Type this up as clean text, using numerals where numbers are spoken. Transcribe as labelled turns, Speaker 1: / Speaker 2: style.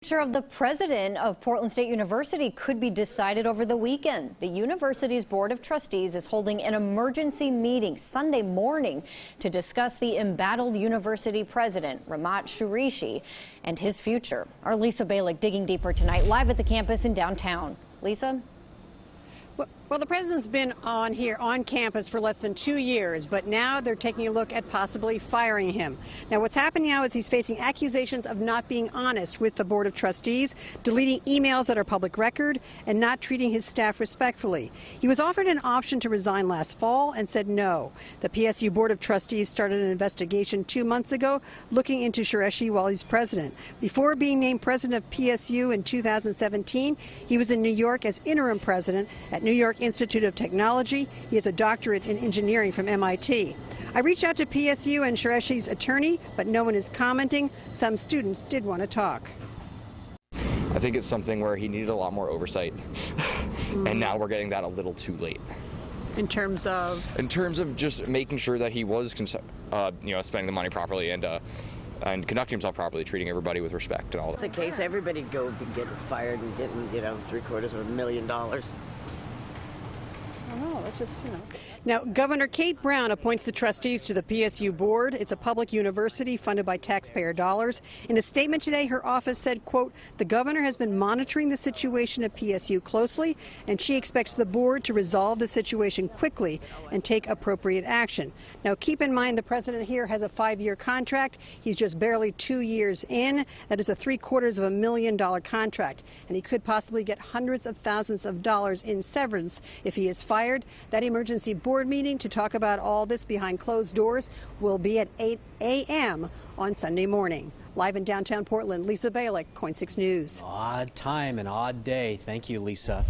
Speaker 1: Future of the president of Portland State University could be decided over the weekend. The university's Board of Trustees is holding an emergency meeting Sunday morning to discuss the embattled university president, Ramat Shurishi, and his future. Our Lisa Balick digging deeper tonight, live at the campus in downtown. Lisa?
Speaker 2: Well, the president's been on campus for less than 2 years, but now they're taking a look at possibly firing him. Now, what's happening now is he's facing accusations of not being honest with the Board of Trustees, deleting emails that are public record, and not treating his staff respectfully. He was offered an option to resign last fall and said no. The PSU Board of Trustees started an investigation 2 months ago looking into Shurishi while he's president. Before being named president of PSU in 2017, he was in New York as interim president at New York Institute of Technology. He has a doctorate in engineering from MIT. I reached out to PSU and Shurishi's attorney, but no one is commenting. Some students did want to talk.
Speaker 3: I think it's something where he needed a lot more oversight, and now we're getting that a little too late.
Speaker 2: In terms of? In terms of
Speaker 3: just making sure that he was, spending the money properly and conducting himself properly, treating everybody with respect and all that.
Speaker 4: It's the case, everybody'd go be getting fired and getting, $750,000.
Speaker 2: Oh, that's just, Now, Governor Kate Brown appoints the trustees to the PSU board. It's a public university funded by taxpayer dollars. In a statement today, her office said, quote, the governor has been monitoring the situation at PSU closely, and she expects the board to resolve the situation quickly and take appropriate action. Now, keep in mind the president here has a 5-year contract. He's just barely 2 years in. That is a $750,000 contract, and he could possibly get hundreds of thousands of dollars in severance if he is fired. That emergency board meeting to talk about all this behind closed doors will be at 8 a.m. on Sunday morning. Live in downtown Portland, Lisa Balick, KOIN 6 News.
Speaker 5: Odd time and odd day. Thank you, Lisa.